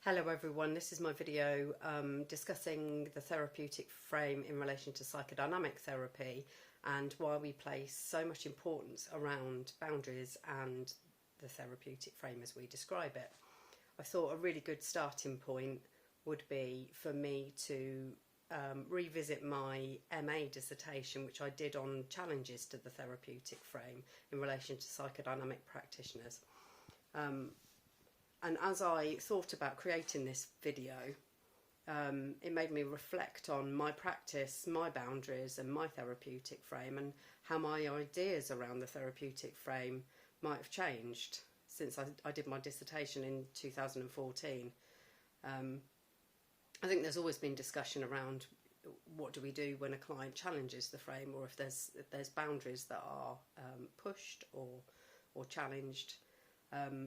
Hello everyone, this is my video discussing the therapeutic frame in relation to psychodynamic therapy and why we place so much importance around boundaries and the therapeutic frame as we describe it. I thought a really good starting point would be for me to revisit my MA dissertation, which I did on challenges to the therapeutic frame in relation to psychodynamic practitioners. And as I thought about creating this video, it made me reflect on my practice, my boundaries and my therapeutic frame, and how my ideas around the therapeutic frame might have changed since I did my dissertation in 2014. I think there's always been discussion around what do we do when a client challenges the frame, or if there's boundaries that are pushed or challenged.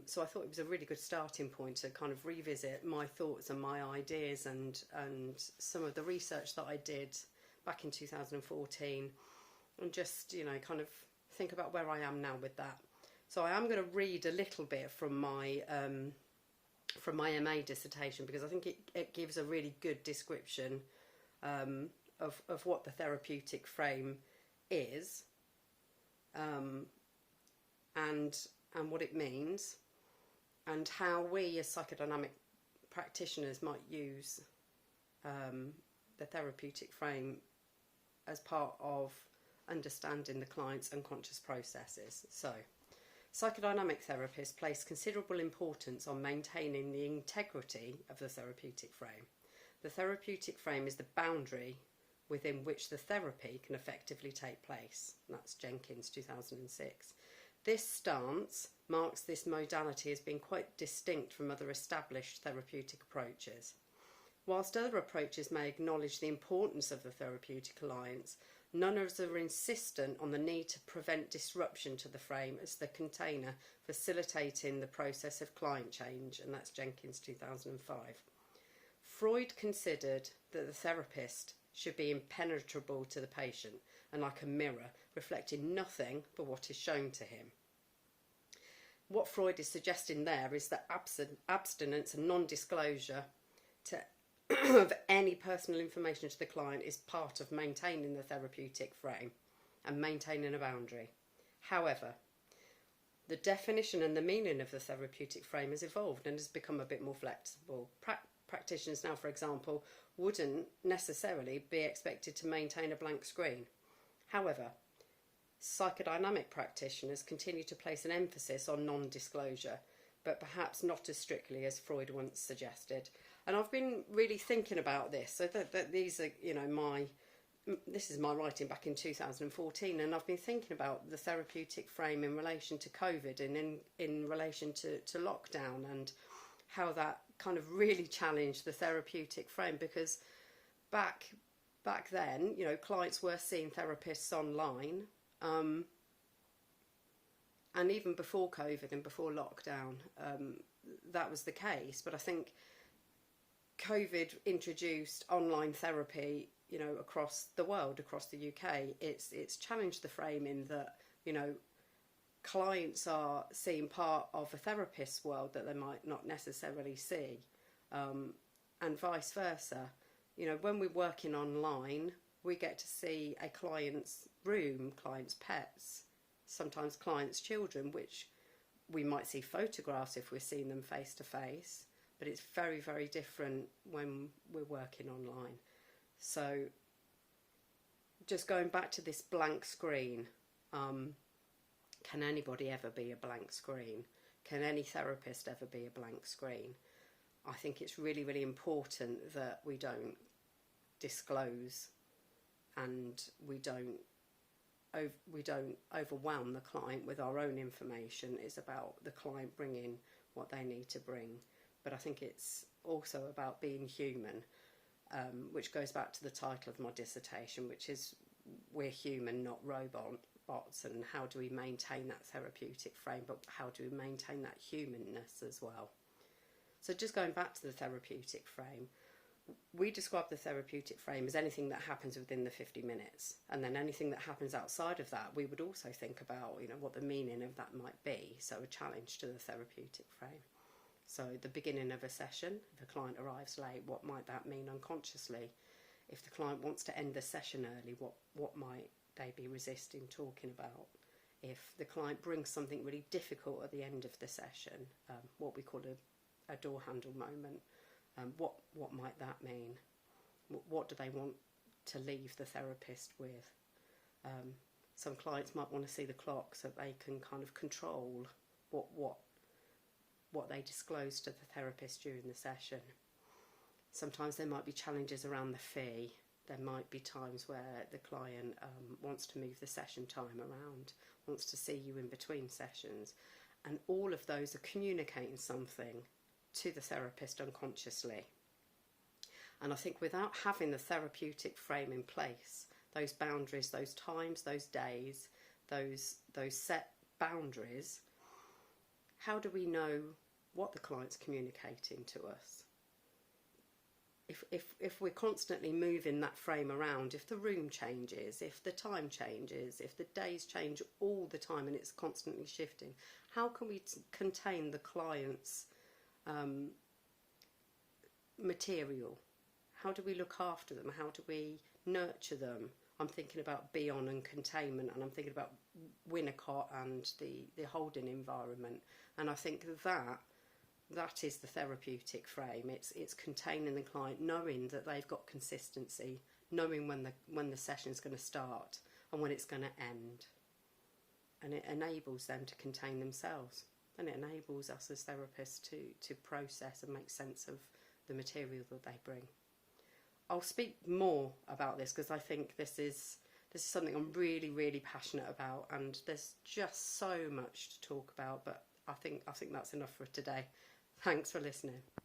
So I thought it was a really good starting point to kind of revisit my thoughts and my ideas and some of the research that I did back in 2014, and just, you know, kind of think about where I am now with that. So I am going to read a little bit from my MA dissertation, because I think it gives a really good description of what the therapeutic frame is, and what it means, and how we as psychodynamic practitioners might use the therapeutic frame as part of understanding the client's unconscious processes. So, psychodynamic therapists place considerable importance on maintaining the integrity of the therapeutic frame. The therapeutic frame is the boundary within which the therapy can effectively take place. That's Jenkins, 2006. This stance marks this modality as being quite distinct from other established therapeutic approaches. Whilst other approaches may acknowledge the importance of the therapeutic alliance, none of us are insistent on the need to prevent disruption to the frame as the container facilitating the process of client change, and that's Jenkins, 2005. Freud considered that the therapist should be impenetrable to the patient and like a mirror, reflecting nothing but what is shown to him. What Freud is suggesting there is that abstinence and non-disclosure of any personal information to the client is part of maintaining the therapeutic frame and maintaining a boundary. However, the definition and the meaning of the therapeutic frame has evolved and has become a bit more flexible. Practitioners now, for example, wouldn't necessarily be expected to maintain a blank screen. However, psychodynamic practitioners continue to place an emphasis on non-disclosure, but perhaps not as strictly as Freud once suggested. And I've been really thinking about this. So that these are, you know, this is my writing back in 2014, and I've been thinking about the therapeutic frame in relation to COVID and in relation to lockdown, and how that kind of really challenged the therapeutic frame, because back then, you know, clients were seeing therapists online, and even before COVID and before lockdown, that was the case. But I think COVID introduced online therapy, you know, across the world, across the UK. It's challenged the frame in that, you know, clients are seeing part of a therapist's world that they might not necessarily see, and vice versa. You know, when we're working online, we get to see a client's room, client's pets, sometimes clients' children, which we might see photographs if we're seeing them face to face, but it's very, very different when we're working online. So just going back to this blank screen, can anybody ever be a blank screen? Can any therapist ever be a blank screen? I think it's really, really important that we don't disclose and we don't overwhelm the client with our own information. It's about the client bringing what they need to bring. But I think it's also about being human, which goes back to the title of my dissertation, which is We're Human, Not Robots, and how do we maintain that therapeutic frame, but how do we maintain that humanness as well. So just going back to the therapeutic frame, we describe the therapeutic frame as anything that happens within the 50 minutes, and then anything that happens outside of that, we would also think about, you know, what the meaning of that might be. So a challenge to the therapeutic frame. So the beginning of a session, if a client arrives late, what might that mean unconsciously? If the client wants to end the session early, what might they be resisting talking about? If the client brings something really difficult at the end of the session, what we call a door handle moment, what might that mean? What do they want to leave the therapist with? Some clients might want to see the clock so they can kind of control what they disclose to the therapist during the session. Sometimes there might be challenges around the fee. There might be times where the client wants to move the session time around, wants to see you in between sessions. And all of those are communicating something to the therapist unconsciously. And I think without having the therapeutic frame in place, those boundaries, those times, those days, those set boundaries, how do we know what the client's communicating to us? If we're constantly moving that frame around, if the room changes, if the time changes, if the days change all the time and it's constantly shifting, how can we contain the client's material? How do we look after them? How do we nurture them? I'm thinking about be on and containment, and I'm thinking about Winnicott and the holding environment. And I think that is the therapeutic frame. It's containing the client, knowing that they've got consistency, knowing when the session's going to start and when it's going to end. And it enables them to contain themselves, and it enables us as therapists to process and make sense of the material that they bring. I'll speak more about this because I think this is something I'm really, really passionate about, and there's just so much to talk about, but I think that's enough for today. Thanks for listening.